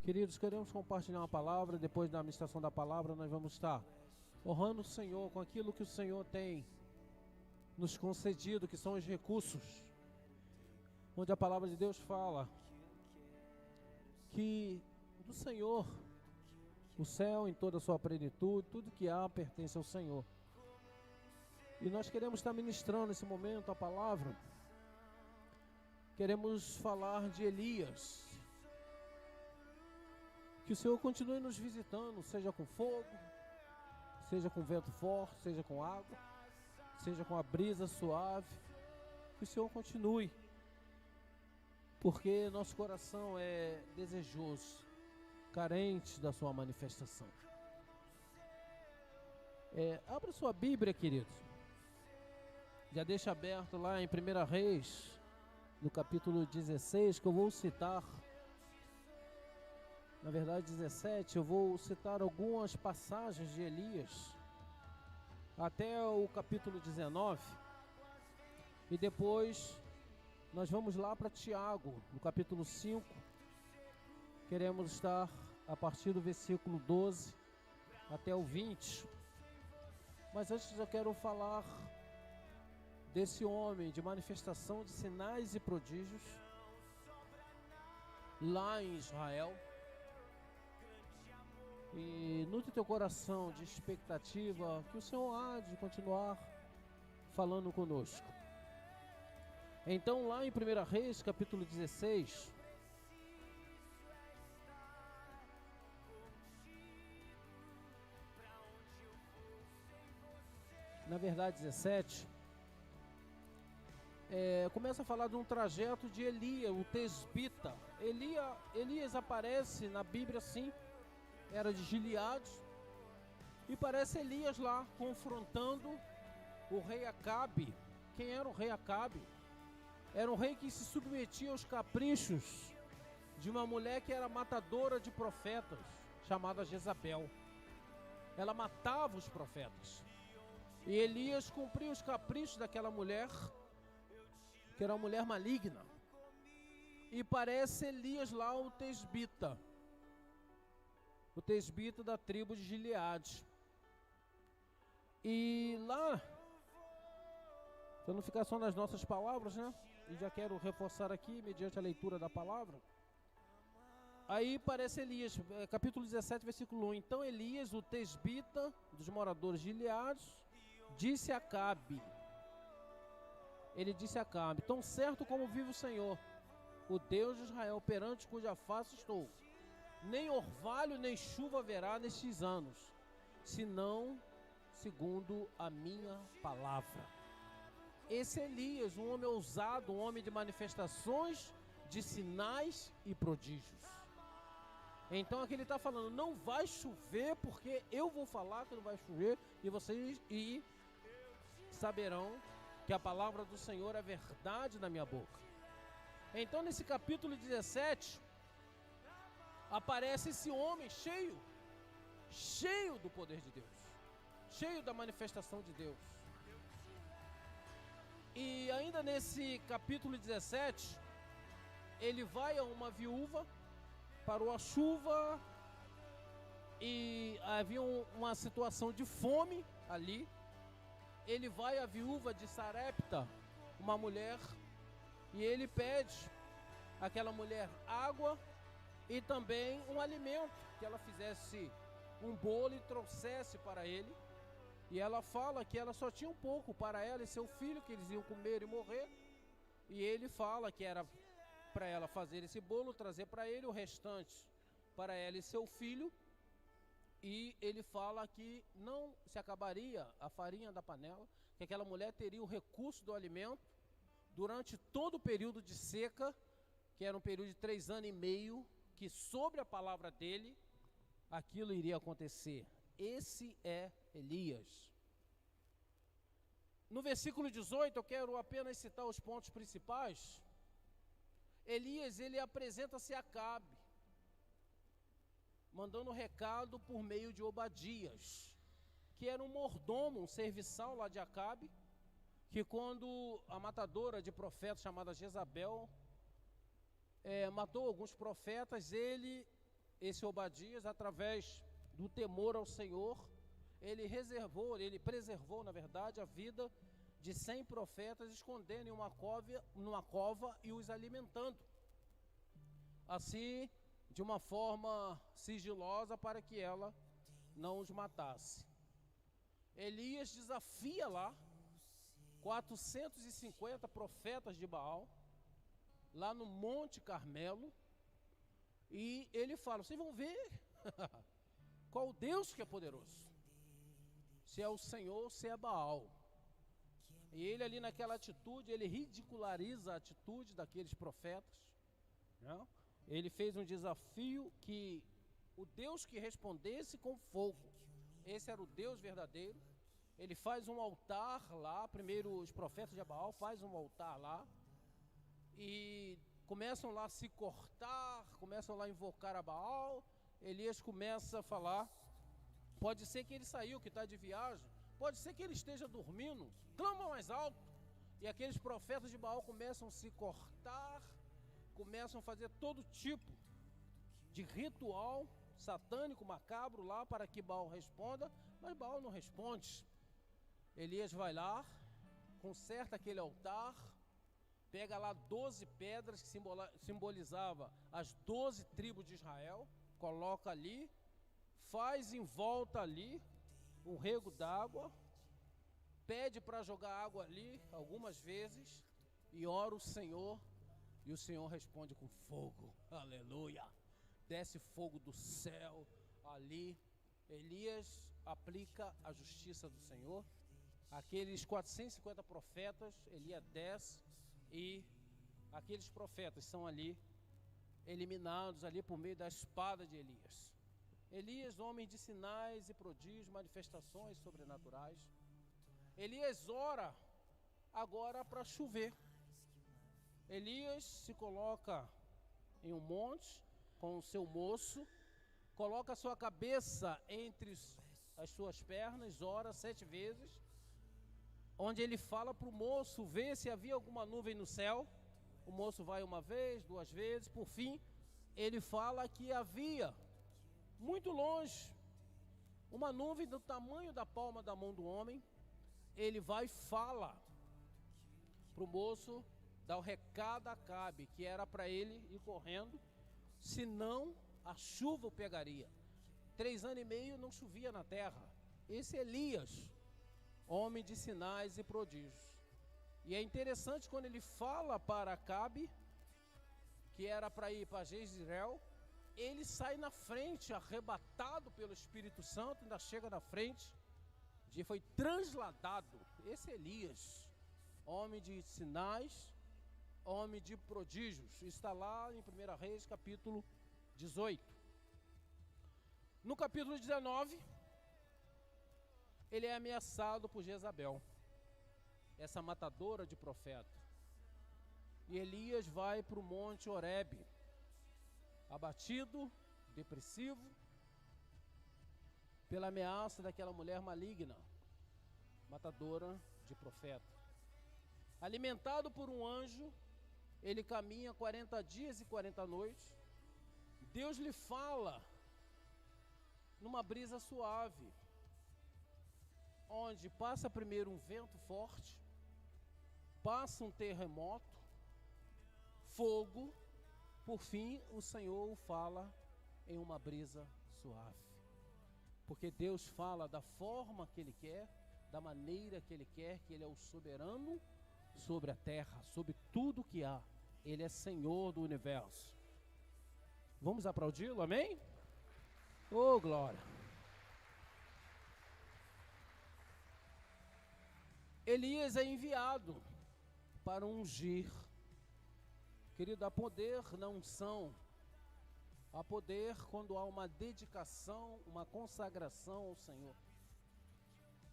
Queridos, queremos compartilhar uma palavra. Depois da ministração da palavra, nós vamos estar honrando o Senhor com aquilo que o Senhor tem nos concedido, que são os recursos, onde a palavra de Deus fala que do Senhor o céu em toda a sua plenitude, tudo que há pertence ao Senhor. E nós queremos estar ministrando nesse momento a palavra. Queremos falar de Elias. Que o Senhor continue nos visitando, seja com fogo, seja com vento forte, seja com água, seja com a brisa suave. Que o Senhor continue, porque nosso coração é desejoso, carente da sua manifestação. Abra sua Bíblia, queridos. Já deixa aberto lá em 1 Reis, no capítulo 16, que eu vou citar. Na verdade 17, eu vou citar algumas passagens de Elias até o capítulo 19. E depois nós vamos lá para Tiago, no capítulo 5. Queremos estar a partir do versículo 12 até o 20. Mas antes eu quero falar desse homem de manifestação de sinais e prodígios lá em Israel. E nutre teu coração de expectativa que o Senhor há de continuar falando conosco. Então lá em 1 Reis, capítulo 16, na verdade 17, começa a falar de um trajeto de Elias, o tesbita. Elias aparece na Bíblia assim, era de Gileade, e parece Elias lá confrontando o rei Acabe. Quem era o rei Acabe? Era um rei que se submetia aos caprichos de uma mulher que era matadora de profetas, chamada Jezabel. Ela matava os profetas. E Elias cumpria os caprichos daquela mulher, que era uma mulher maligna. E parece Elias lá o tesbita da tribo de Gileade. E lá, para não ficar só nas nossas palavras, né? E já quero reforçar aqui, mediante a leitura da palavra. Aí parece Elias, capítulo 17, versículo 1. Então Elias, o tesbita dos moradores de Gileade, disse a Acabe. Ele disse a Acabe: tão certo como vive o Senhor, o Deus de Israel, perante cuja face estou, nem orvalho nem chuva haverá nestes anos, senão segundo a minha palavra. Esse Elias, um homem ousado, um homem de manifestações, de sinais e prodígios. Então aqui ele está falando: não vai chover, porque eu vou falar que não vai chover, e vocês saberão que a palavra do Senhor é verdade na minha boca. Então nesse capítulo 17 aparece esse homem cheio do poder de Deus, cheio da manifestação de Deus. E ainda nesse capítulo 17, ele vai a uma viúva, parou a chuva e havia uma situação de fome ali. Ele vai à viúva de Sarepta, uma mulher, e ele pede àquela mulher água e também um alimento, que ela fizesse um bolo e trouxesse para ele. E ela fala que ela só tinha um pouco para ela e seu filho, que eles iam comer e morrer. E ele fala que era para ela fazer esse bolo, trazer para ele o restante para ela e seu filho. E ele fala que não se acabaria a farinha da panela, que aquela mulher teria o recurso do alimento durante todo o período de seca, que era um período de 3 anos e meio, que sobre a palavra dele, aquilo iria acontecer. Esse é Elias. No versículo 18, eu quero apenas citar os pontos principais. Elias, ele apresenta-se a Acabe, mandando recado por meio de Obadias, que era um mordomo, um serviçal lá de Acabe, que quando a matadora de profetas chamada Jezabel matou alguns profetas, ele esse Obadias, através do temor ao Senhor, ele preservou, na verdade, a vida de 100 profetas, escondendo em numa cova e os alimentando. Assim, de uma forma sigilosa, para que ela não os matasse. Elias desafia lá 450 profetas de Baal, lá no Monte Carmelo, e ele fala: vocês vão ver qual Deus que é poderoso, se é o Senhor, se é Baal. E ele ali naquela atitude, ele ridiculariza a atitude daqueles profetas, né? Ele fez um desafio que o Deus que respondesse com fogo, esse era o Deus verdadeiro. Ele faz um altar lá, primeiro os profetas de Baal fazem um altar lá, e começam lá a se cortar, começam lá a invocar a Baal. Elias começa a falar, pode ser que ele saiu, que está de viagem, pode ser que ele esteja dormindo, clama mais alto. E aqueles profetas de Baal começam a se cortar, começam a fazer todo tipo de ritual satânico, macabro lá, para que Baal responda, mas Baal não responde. Elias vai lá, conserta aquele altar, pega lá 12 pedras que simbolizava as 12 tribos de Israel, coloca ali, faz em volta ali um rego d'água, pede para jogar água ali algumas vezes e ora o Senhor, e o Senhor responde com fogo. Aleluia! Desce fogo do céu ali. Elias aplica a justiça do Senhor. Aqueles 450 profetas, Elias desce, e aqueles profetas são ali eliminados ali por meio da espada de Elias. Elias, homem de sinais e prodígios, manifestações sobrenaturais. Elias ora agora para chover. Elias se coloca em um monte com o seu moço, coloca a sua cabeça entre as suas pernas, ora 7 vezes, onde ele fala para o moço ver se havia alguma nuvem no céu. O moço vai uma vez, 2 vezes, por fim, ele fala que havia, muito longe, uma nuvem do tamanho da palma da mão do homem. Ele vai e fala para o moço, dá o recado a Acabe, que era para ele ir correndo, senão a chuva o pegaria. 3 anos e meio não chovia na terra. Esse é Elias, homem de sinais e prodígios. E é interessante quando ele fala para Acabe, que era para ir para Jezreel, ele sai na frente, arrebatado pelo Espírito Santo, ainda chega na frente, e foi transladado. Esse é Elias, homem de sinais, homem de prodígios. Está lá em 1 Reis, capítulo 18. No capítulo 19, ele é ameaçado por Jezabel, essa matadora de profeta. E Elias vai para o monte Horebe, abatido, depressivo, pela ameaça daquela mulher maligna, matadora de profeta. Alimentado por um anjo, ele caminha 40 dias e 40 noites. Deus lhe fala numa brisa suave, onde passa primeiro um vento forte, passa um terremoto, fogo, por fim o Senhor o fala em uma brisa suave. Porque Deus fala da forma que Ele quer, da maneira que Ele quer, que Ele é o soberano sobre a terra, sobre tudo que há. Ele é Senhor do universo. Vamos aplaudi-lo, amém? Oh, glória! Elias é enviado para ungir. Querido, há poder na unção, há poder quando há uma dedicação, uma consagração ao Senhor.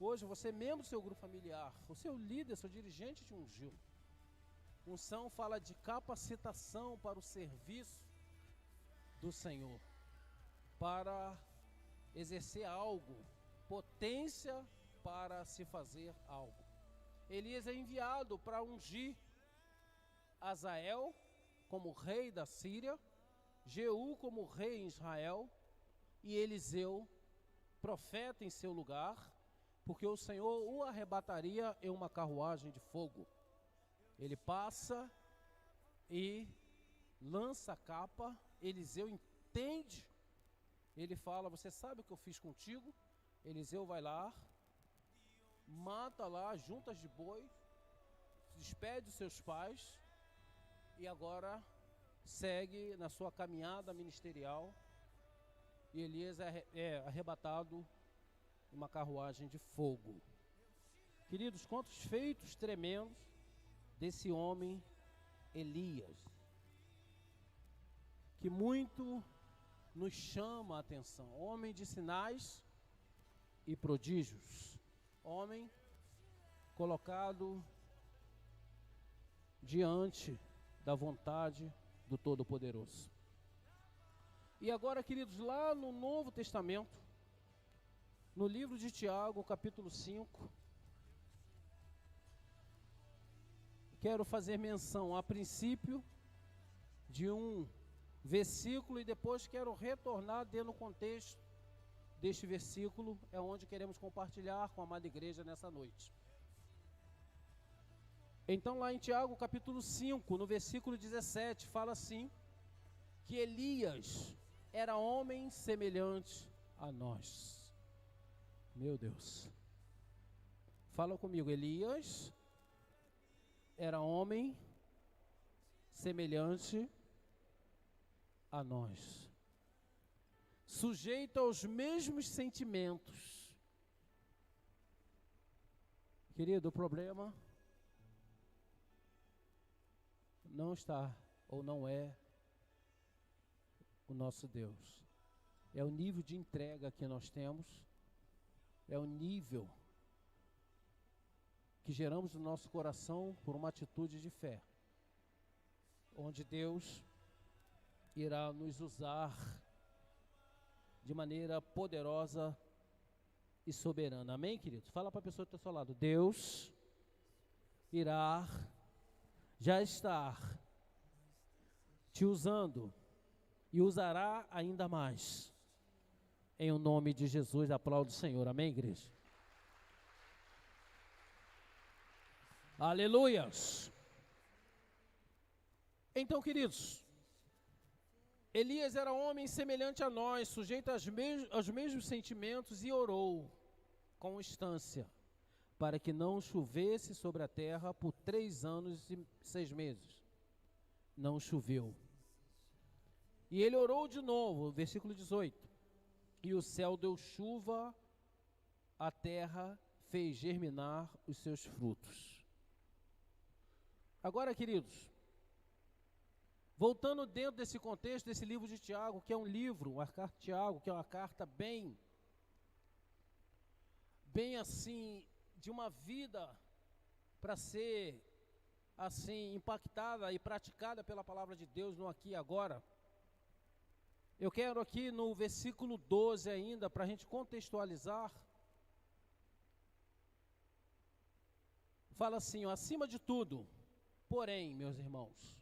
Hoje você é membro do seu grupo familiar, o seu líder, seu dirigente te ungiu. Unção fala de capacitação para o serviço do Senhor, para exercer algo, potência para se fazer algo. Elias é enviado para ungir Azael como rei da Síria, Jeú como rei em Israel e Eliseu, profeta em seu lugar, porque o Senhor o arrebataria em uma carruagem de fogo. Ele passa e lança a capa, Eliseu entende, ele fala, você sabe o que eu fiz contigo? Eliseu vai lá, mata lá juntas de boi, despede os seus pais e agora segue na sua caminhada ministerial, e Elias é arrebatado em uma carruagem de fogo. Queridos, quantos feitos tremendos desse homem Elias, que muito nos chama a atenção. Homem de sinais e prodígios, homem colocado diante da vontade do Todo-Poderoso. E agora, queridos, lá no Novo Testamento, no livro de Tiago, capítulo 5, quero fazer menção a princípio de um versículo e depois quero retornar dentro do contexto deste versículo, é onde queremos compartilhar com a amada igreja nessa noite. Então lá em Tiago capítulo 5, no versículo 17, fala assim, que Elias era homem semelhante a nós. Meu Deus. Fala comigo, Elias era homem semelhante a nós, sujeito aos mesmos sentimentos. Querido, o problema não está ou não é o nosso Deus. É o nível de entrega que nós temos, é o nível que geramos no nosso coração por uma atitude de fé, onde Deus irá nos usar de maneira poderosa e soberana. Amém, queridos? Fala para a pessoa que está ao seu lado. Deus irá, já está te usando e usará ainda mais. Em o nome de Jesus, aplaudo o Senhor. Amém, igreja? Aleluias! Então, queridos, Elias era homem semelhante a nós, sujeito aos mesmos sentimentos, e orou com instância, para que não chovesse sobre a terra por 3 anos e 6 meses. Não choveu. E ele orou de novo, versículo 18. E o céu deu chuva, a terra fez germinar os seus frutos. Agora, queridos, voltando dentro desse contexto, desse livro de Tiago, que é um livro, a carta de Tiago, que é uma carta bem assim, de uma vida para ser assim, impactada e praticada pela palavra de Deus no aqui e agora. Eu quero aqui no versículo 12 ainda, para a gente contextualizar, fala assim, ó, acima de tudo, porém, meus irmãos,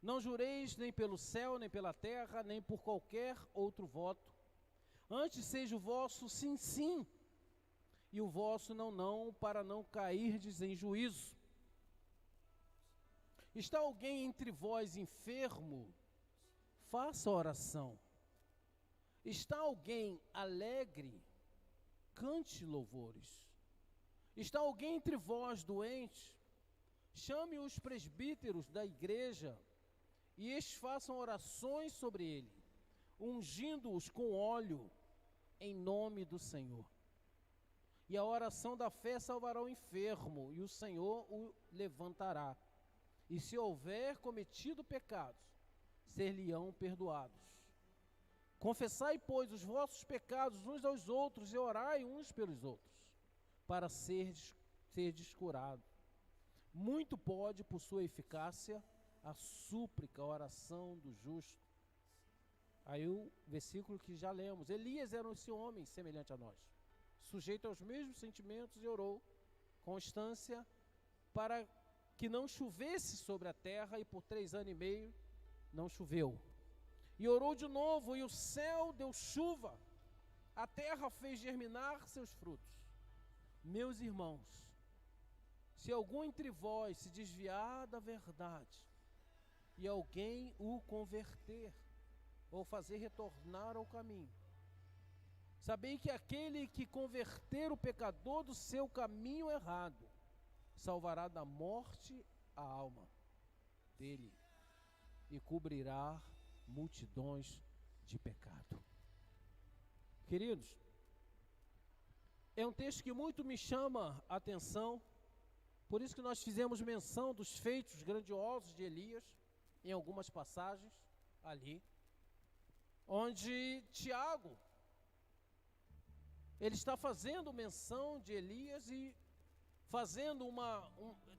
não jureis nem pelo céu, nem pela terra, nem por qualquer outro voto. Antes seja o vosso sim, sim, e o vosso não, não, para não cairdes em juízo. Está alguém entre vós enfermo? Faça oração. Está alguém alegre? Cante louvores. Está alguém entre vós doente? Chame os presbíteros da igreja e estes façam orações sobre ele, ungindo-os com óleo em nome do Senhor. E a oração da fé salvará o enfermo, e o Senhor o levantará. E se houver cometido pecados, ser-lhe-ão perdoados. Confessai, pois, os vossos pecados uns aos outros, e orai uns pelos outros, para serdes curados. Muito pode, por sua eficácia, a súplica, a oração do justo. Aí o versículo que já lemos, Elias era esse homem semelhante a nós, sujeito aos mesmos sentimentos, e orou com constância para que não chovesse sobre a terra, e por 3 anos e meio não choveu. E orou de novo, e o céu deu chuva, a terra fez germinar seus frutos. Meus irmãos, se algum entre vós se desviar da verdade, e alguém o converter, ou fazer retornar ao caminho, sabei que aquele que converter o pecador do seu caminho errado, salvará da morte a alma dele, e cobrirá multidões de pecado. Queridos, é um texto que muito me chama a atenção, por isso que nós fizemos menção dos feitos grandiosos de Elias, em algumas passagens ali, onde Tiago, ele está fazendo menção de Elias e fazendo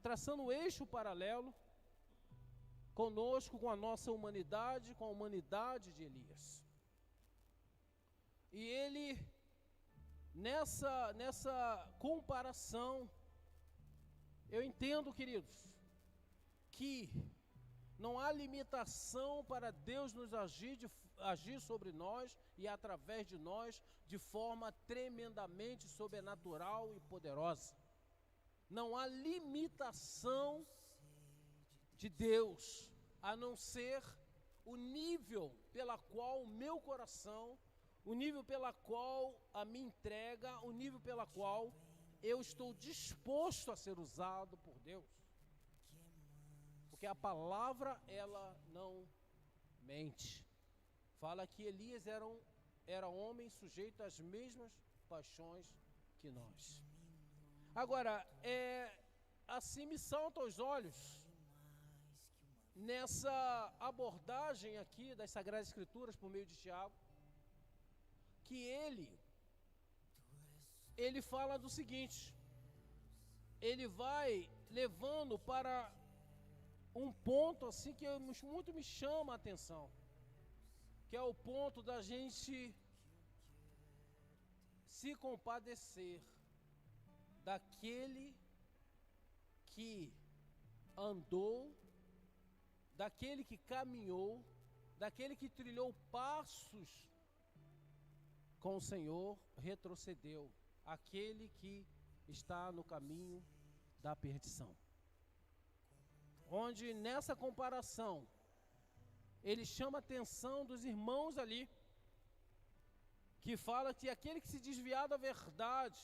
traçando um eixo paralelo conosco, com a nossa humanidade, com a humanidade de Elias. E ele, nessa comparação, eu entendo, queridos, que não há limitação para Deus nos agir sobre nós e através de nós de forma tremendamente sobrenatural e poderosa. Não há limitação de Deus, a não ser o nível pela qual o meu coração, o nível pela qual a minha entrega, o nível pela qual eu estou disposto a ser usado por Deus. Porque a palavra, ela não mente. Fala que Elias era homem sujeito às mesmas paixões que nós. Agora, assim me salta aos olhos, nessa abordagem aqui das Sagradas Escrituras por meio de Tiago, que ele fala do seguinte, ele vai levando para um ponto assim que muito me chama a atenção, que é o ponto da gente se compadecer daquele que andou, daquele que caminhou, daquele que trilhou passos com o Senhor, retrocedeu, aquele que está no caminho da perdição. Onde nessa comparação, ele chama a atenção dos irmãos ali, que fala que aquele que se desviar da verdade,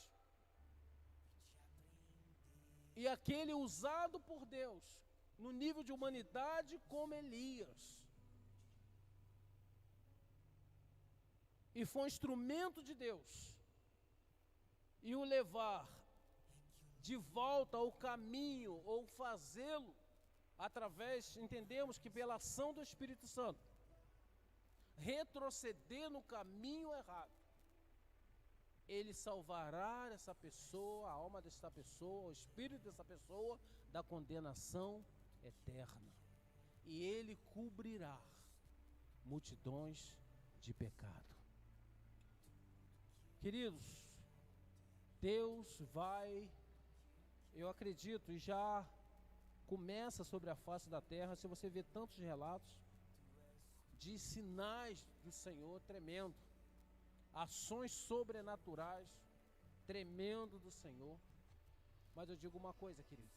e aquele usado por Deus, no nível de humanidade como Elias, e foi um instrumento de Deus, e o levar de volta ao caminho, ou fazê-lo através, entendemos que pela ação do Espírito Santo, retroceder no caminho errado, ele salvará essa pessoa, a alma dessa pessoa, o espírito dessa pessoa, da condenação eterna. E ele cobrirá multidões de pecado. Queridos, Deus vai, eu acredito, e já começa sobre a face da terra, se você vê tantos relatos de sinais do Senhor tremendo, ações sobrenaturais tremendo do Senhor. Mas eu digo uma coisa, querido,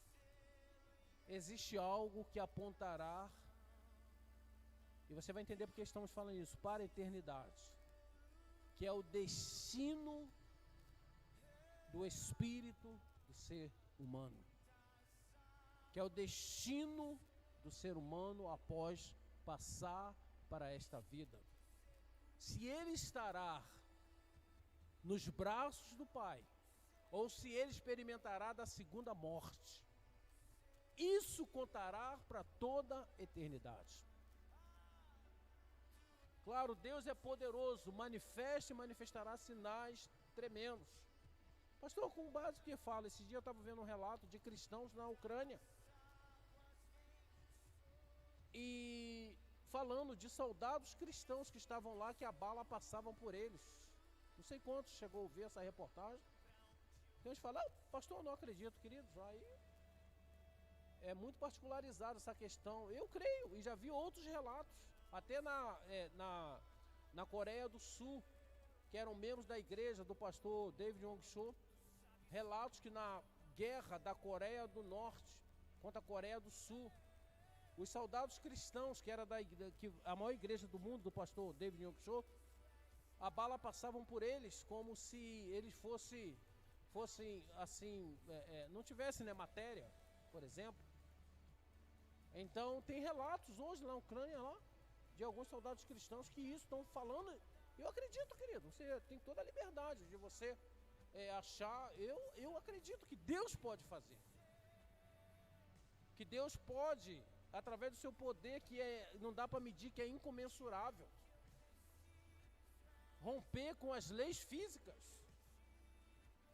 existe algo que apontará, e você vai entender porque estamos falando isso, para a eternidade, que é o destino do espírito do ser humano, que é o destino do ser humano após passar para esta vida. Se ele estará nos braços do Pai, ou se ele experimentará da segunda morte, isso contará para toda a eternidade. Claro, Deus é poderoso, manifesta e manifestará sinais tremendos. Pastor, com base no que fala, esse dia eu estava vendo um relato de cristãos na Ucrânia, e falando de soldados cristãos que estavam lá, que a bala passava por eles. Não sei quantos chegou a ver essa reportagem. Então eles falam, pastor, eu não acredito, queridos. Aí é muito particularizado essa questão. Eu creio, e já vi outros relatos Até na Coreia do Sul, que eram membros da igreja do pastor David Yong-cho, relatos que na guerra da Coreia do Norte contra a Coreia do Sul, os soldados cristãos, que era a maior igreja do mundo, do pastor David Yong-cho, a bala passavam por eles como se eles fossem assim, não tivessem, né, matéria, por exemplo. Então tem relatos hoje na Ucrânia lá, de alguns soldados cristãos que isso estão falando. Eu acredito, querido, você tem toda a liberdade de você achar. Eu acredito que Deus pode fazer. Que Deus pode, através do seu poder, que não dá para medir, que é incomensurável, romper com as leis físicas.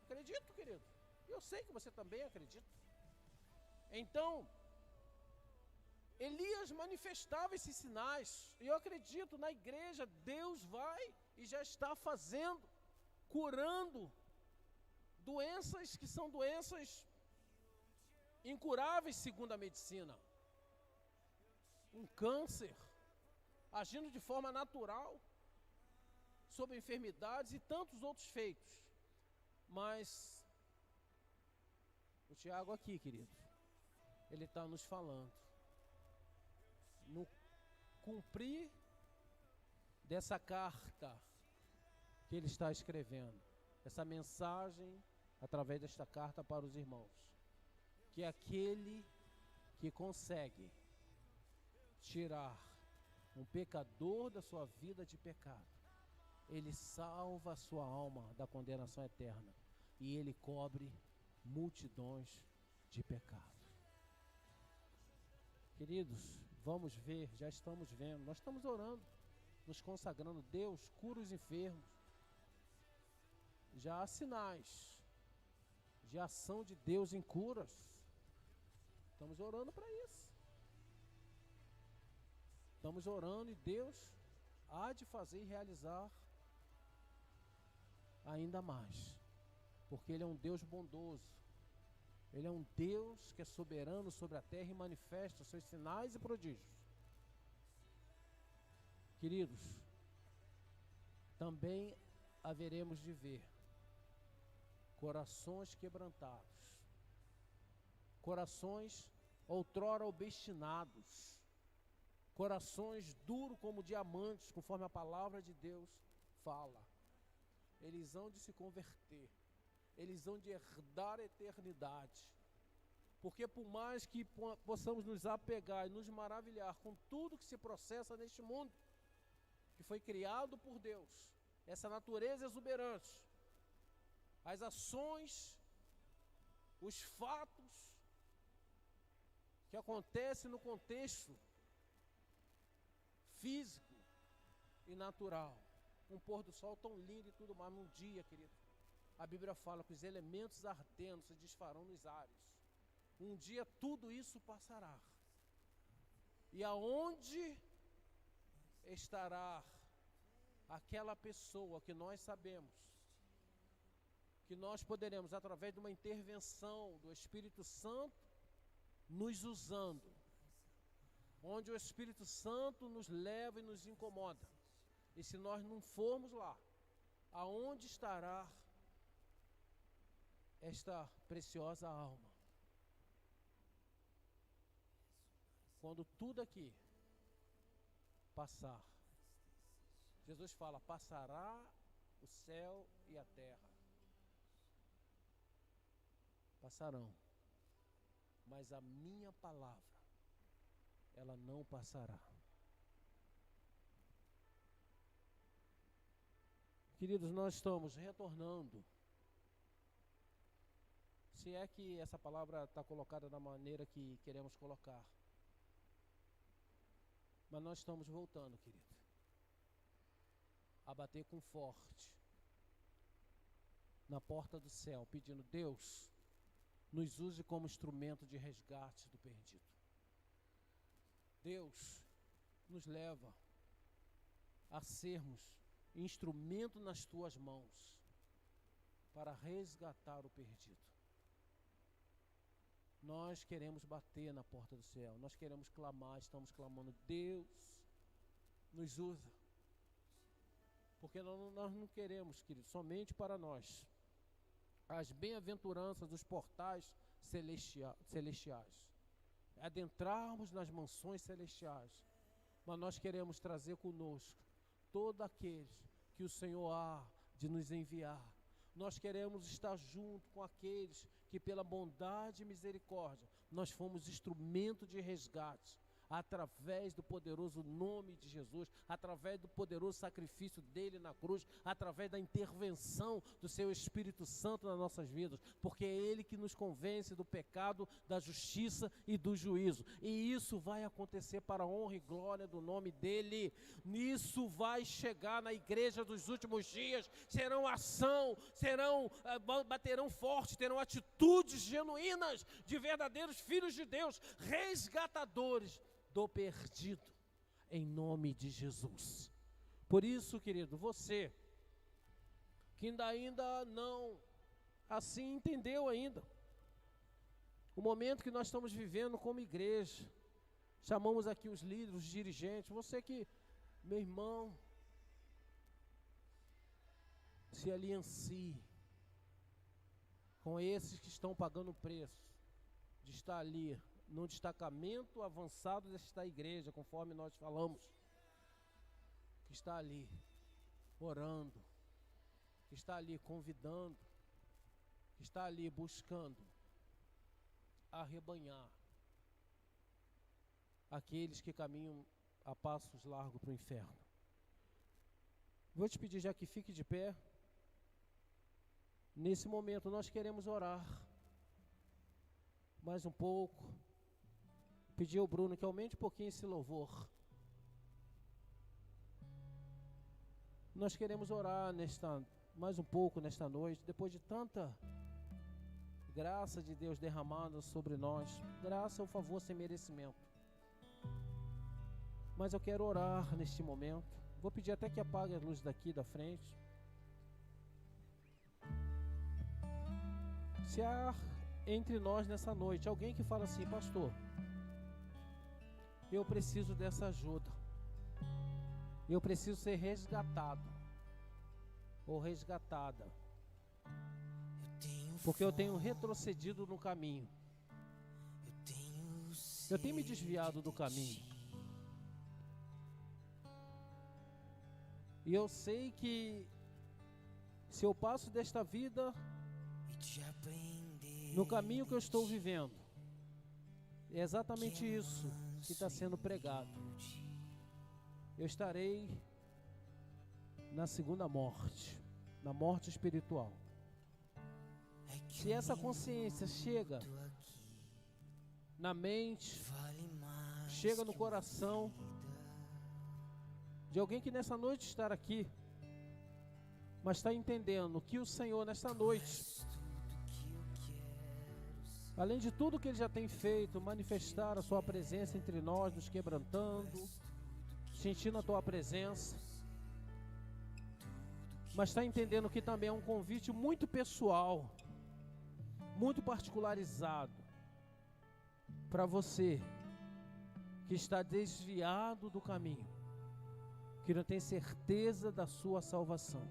Acredito, querido. Eu sei que você também acredita. Então, Elias manifestava esses sinais. E eu acredito, na igreja, Deus vai e já está fazendo, curando doenças que são doenças incuráveis segundo a medicina. Um câncer, agindo de forma natural sobre enfermidades e tantos outros feitos. Mas o Tiago aqui, querido, ele está nos falando no cumprir dessa carta que ele está escrevendo, essa mensagem através desta carta para os irmãos, que aquele que consegue tirar um pecador da sua vida de pecado, ele salva a sua alma da condenação eterna e ele cobre multidões de pecado. Queridos, vamos ver, já estamos vendo, nós estamos orando, nos consagrando. Deus cura os enfermos. Já há sinais de ação de Deus em curas. Estamos orando para isso. Estamos orando e Deus há de fazer e realizar ainda mais, porque Ele é um Deus bondoso. Ele é um Deus que é soberano sobre a terra e manifesta os seus sinais e prodígios. Queridos, também haveremos de ver corações quebrantados, corações outrora obstinados, corações duros como diamantes, conforme a palavra de Deus fala. Eles hão de se converter, eles hão de herdar a eternidade, porque por mais que possamos nos apegar e nos maravilhar com tudo que se processa neste mundo, que foi criado por Deus, essa natureza exuberante, as ações, os fatos que acontecem no contexto físico e natural, um pôr do sol tão lindo e tudo mais, num dia, querido, a Bíblia fala que os elementos ardendo se desfarão nos ares. Um dia tudo isso passará. E aonde estará aquela pessoa que nós sabemos que nós poderemos, através de uma intervenção do Espírito Santo, nos usando, onde o Espírito Santo nos leva e nos incomoda. E se nós não formos lá, aonde estará esta preciosa alma? Quando tudo aqui passar, Jesus fala, passará o céu e a terra. Passarão, mas a minha palavra, ela não passará. Queridos, nós estamos retornando. Se é que essa palavra está colocada da maneira que queremos colocar. Mas nós estamos voltando, querido, a bater com forte na porta do céu, pedindo, Deus, nos use como instrumento de resgate do perdido. Deus nos leva a sermos instrumento nas tuas mãos para resgatar o perdido. Nós queremos bater na porta do céu, nós queremos clamar, estamos clamando, Deus, nos usa. Porque nós não queremos, querido, somente para nós as bem-aventuranças dos portais celestiais, adentrarmos nas mansões celestiais, mas nós queremos trazer conosco todos aqueles que o Senhor há de nos enviar. Nós queremos estar junto com aqueles que pela bondade e misericórdia nós fomos instrumento de resgate, através do poderoso nome de Jesus, através do poderoso sacrifício dele na cruz, através da intervenção do seu Espírito Santo nas nossas vidas, porque é ele que nos convence do pecado, da justiça e do juízo, e isso vai acontecer para a honra e glória do nome dele. Nisso vai chegar na igreja dos últimos dias, serão ação, baterão forte, terão atitudes genuínas de verdadeiros filhos de Deus, resgatadores do perdido, em nome de Jesus. Por isso, querido, você que ainda não assim entendeu ainda o momento que nós estamos vivendo como igreja, chamamos aqui os líderes, os dirigentes, você que, meu irmão, se aliancie com esses que estão pagando o preço de estar ali no destacamento avançado desta igreja, conforme nós falamos, que está ali orando, que está ali convidando, que está ali buscando arrebanhar aqueles que caminham a passos largos para o inferno. Vou te pedir já que fique de pé. Nesse momento nós queremos orar mais um pouco. Pedir ao Bruno que aumente um pouquinho esse louvor. Nós queremos orar mais um pouco nesta noite, depois de tanta graça de Deus derramada sobre nós, graça ou favor sem merecimento. Mas eu quero orar neste momento. Vou pedir até que apague a luz daqui da frente. Se há entre nós nessa noite alguém que fala assim: pastor, eu preciso dessa ajuda, eu preciso ser resgatado ou resgatada, porque eu tenho retrocedido no caminho, eu tenho me desviado do caminho, e eu sei que se eu passo desta vida no caminho que eu estou vivendo, é exatamente isso que está sendo pregado. Eu estarei na segunda morte, na morte espiritual. Se essa consciência chega na mente, chega no coração de alguém que nessa noite está aqui, mas está entendendo que o Senhor nessa noite, além de tudo que Ele já tem feito, manifestar a Sua presença entre nós, nos quebrantando, sentindo a Tua presença, mas está entendendo que também é um convite muito pessoal, muito particularizado, para você que está desviado do caminho, que não tem certeza da sua salvação.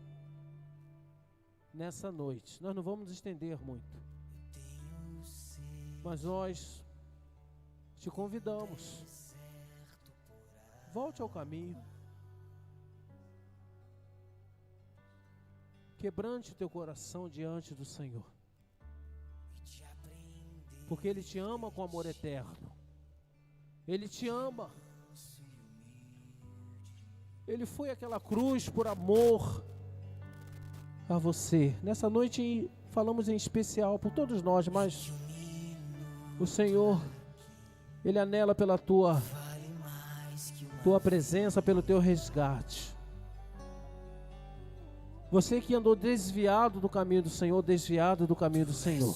Nessa noite, nós não vamos nos estender muito, mas nós te convidamos, volte ao caminho, quebrante o teu coração diante do Senhor, porque Ele te ama com amor eterno, Ele te ama, Ele foi àquela cruz por amor a você. Nessa noite falamos em especial por todos nós, mas o Senhor, Ele anela pela tua presença, pelo teu resgate. Você que andou desviado do caminho do Senhor, desviado do caminho do Senhor,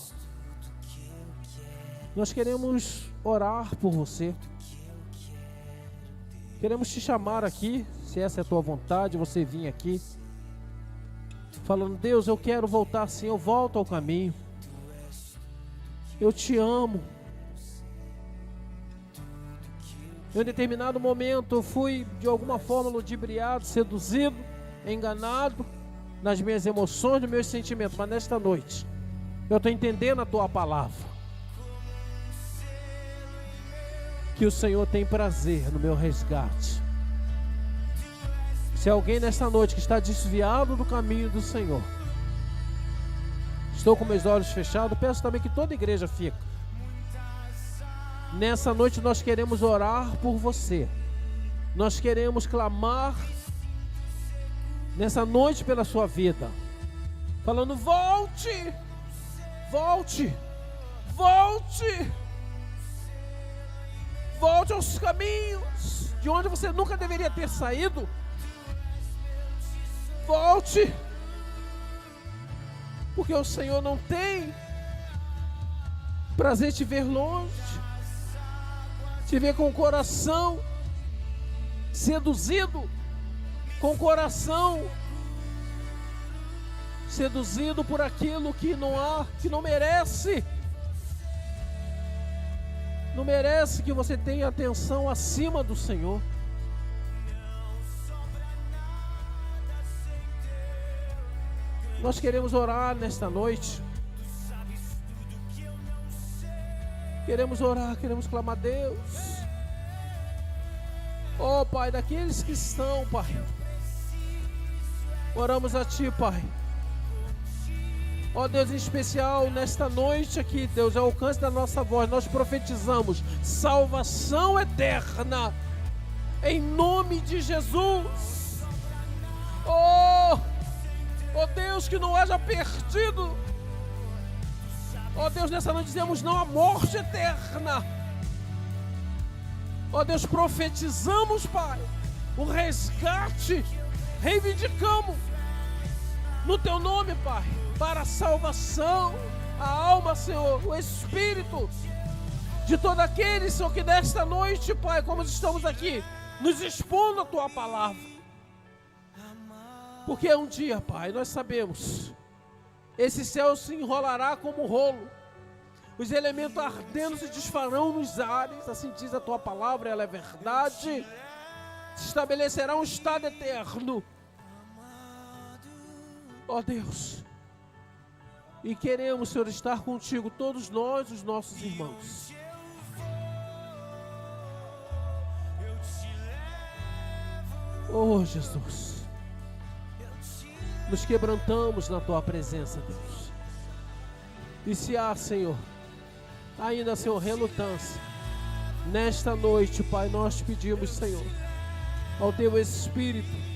nós queremos orar por você. Queremos te chamar aqui, se essa é a tua vontade, você vir aqui falando: Deus, eu quero voltar assim, eu volto ao caminho, eu te amo, Em um determinado momento eu fui de alguma forma ludibriado, seduzido, enganado nas minhas emoções, nos meus sentimentos. Mas nesta noite eu estou entendendo a tua palavra, que o Senhor tem prazer no meu resgate. Se alguém nesta noite que está desviado do caminho do Senhor, estou com meus olhos fechados, peço também que toda a igreja fique. Nessa noite nós queremos orar por você. Nós queremos clamar nessa noite pela sua vida, falando: volte, volte, volte, volte aos caminhos de onde você nunca deveria ter saído. Volte, porque o Senhor não tem prazer te ver longe, te ver com o coração seduzido, com o coração seduzido por aquilo que não há, que não merece. Não merece que você tenha atenção acima do Senhor. Nós queremos orar nesta noite. Queremos orar, queremos clamar a Deus. Oh Pai, daqueles que estão, Pai, oramos a Ti, Pai. Ó Deus, em especial nesta noite aqui, Deus, ao alcance da nossa voz, nós profetizamos salvação eterna, em nome de Jesus. Oh Deus, que não haja perdido. Ó Deus, nessa noite dizemos não à morte eterna. Ó Deus, profetizamos, Pai, o resgate, reivindicamos no Teu nome, Pai, para a salvação, a alma, Senhor, o Espírito de todos aqueles, Senhor, que nesta noite, Pai, como estamos aqui, nos expondo a Tua palavra. Porque um dia, Pai, nós sabemos, esse céu se enrolará como um rolo, os elementos ardendo se desfarão nos ares, assim diz a Tua palavra, ela é verdade, se estabelecerá um estado eterno. Ó Deus, e queremos, Senhor, estar contigo, todos nós, os nossos irmãos. Oh Jesus, nos quebrantamos na Tua presença, Deus. E se há, Senhor, ainda, Senhor, relutância, nesta noite, Pai, nós pedimos, Senhor, ao Teu Espírito,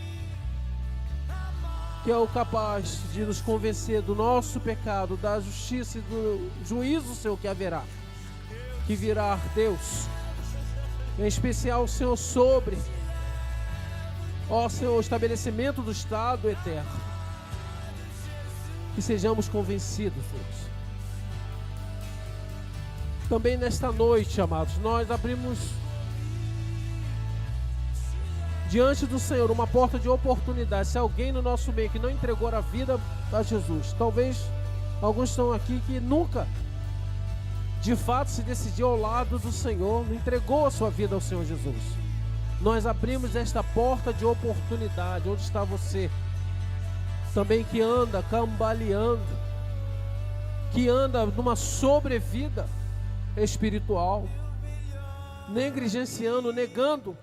que é o capaz de nos convencer do nosso pecado, da justiça e do juízo, Senhor, que haverá, que virá, Deus, em especial, Senhor, sobre, ó Senhor, o estabelecimento do estado eterno. Que sejamos convencidos, Deus. Também nesta noite, amados, nós abrimos diante do Senhor uma porta de oportunidade. Se alguém no nosso meio que não entregou a vida a Jesus, talvez alguns estão aqui que nunca de fato se decidiu ao lado do Senhor, não entregou a sua vida ao Senhor Jesus. Nós abrimos esta porta de oportunidade. Onde está você? Também que anda cambaleando, que anda numa sobrevida espiritual, negligenciando, negando,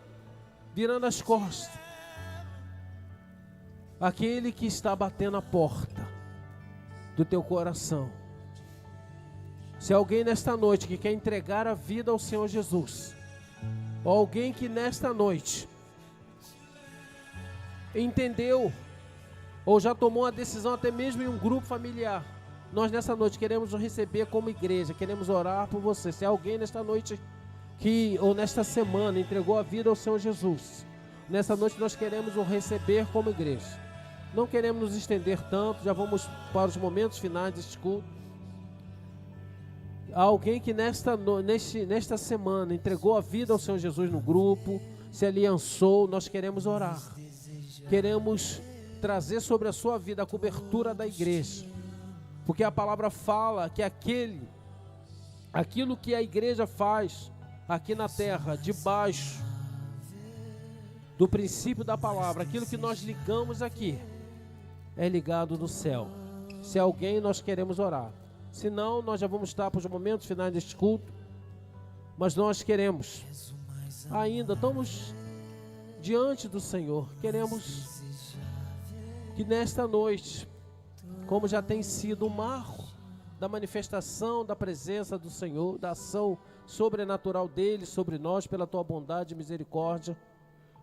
virando as costas. Aquele que está batendo a porta do teu coração. Se alguém nesta noite que quer entregar a vida ao Senhor Jesus, ou alguém que nesta noite entendeu, ou já tomou uma decisão até mesmo em um grupo familiar, nós nessa noite queremos o receber como igreja, queremos orar por você. Se alguém nesta noite ou nesta semana entregou a vida ao Senhor Jesus, nessa noite nós queremos o receber como igreja. Não queremos nos estender tanto, já vamos para os momentos finais deste culto. Alguém que nesta semana entregou a vida ao Senhor Jesus no grupo, se aliançou, nós queremos orar. Queremos trazer sobre a sua vida a cobertura da igreja, porque a palavra fala que aquilo que a igreja faz aqui na terra, debaixo do princípio da palavra. Aquilo que nós ligamos aqui é ligado no céu. Se alguém, nós queremos orar. Se não, nós já vamos estar para os momentos finais deste culto. Mas nós queremos, ainda estamos diante do Senhor. Queremos que nesta noite, como já tem sido um marco da manifestação da presença do Senhor, da ação sobrenatural dele sobre nós, pela tua bondade e misericórdia,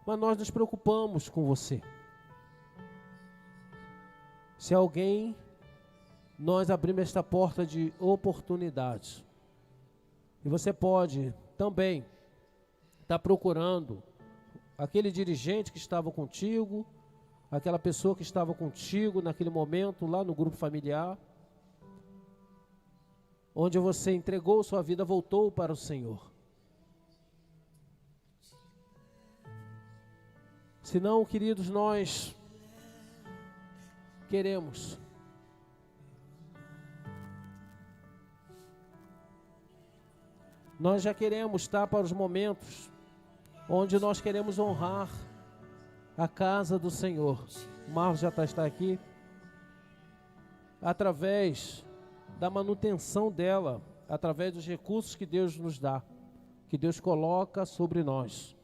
mas nós nos preocupamos com você. Se alguém, nós abrimos esta porta de oportunidade. E você pode também estar procurando aquele dirigente que estava contigo, aquela pessoa que estava contigo naquele momento lá no grupo familiar, onde você entregou sua vida, voltou para o Senhor. Se não, queridos, nós queremos já queremos estar para os momentos onde nós queremos honrar a casa do Senhor. O Marcos já está aqui. Através da manutenção dela, através dos recursos que Deus nos dá, que Deus coloca sobre nós,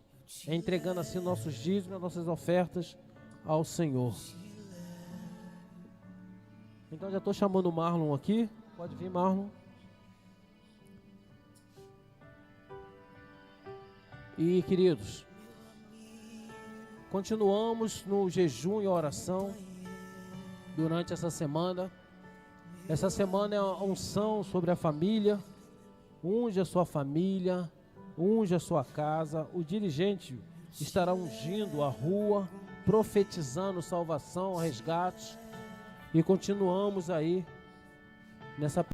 entregando assim nossos dízimos, nossas ofertas ao Senhor. Então já estou chamando o Marlon aqui. Pode vir, Marlon. E, queridos, continuamos no jejum e oração durante essa semana. Essa semana é a unção sobre a família. Unge a sua família, unge a sua casa. O dirigente estará ungindo a rua, profetizando salvação, resgate. E continuamos aí nessa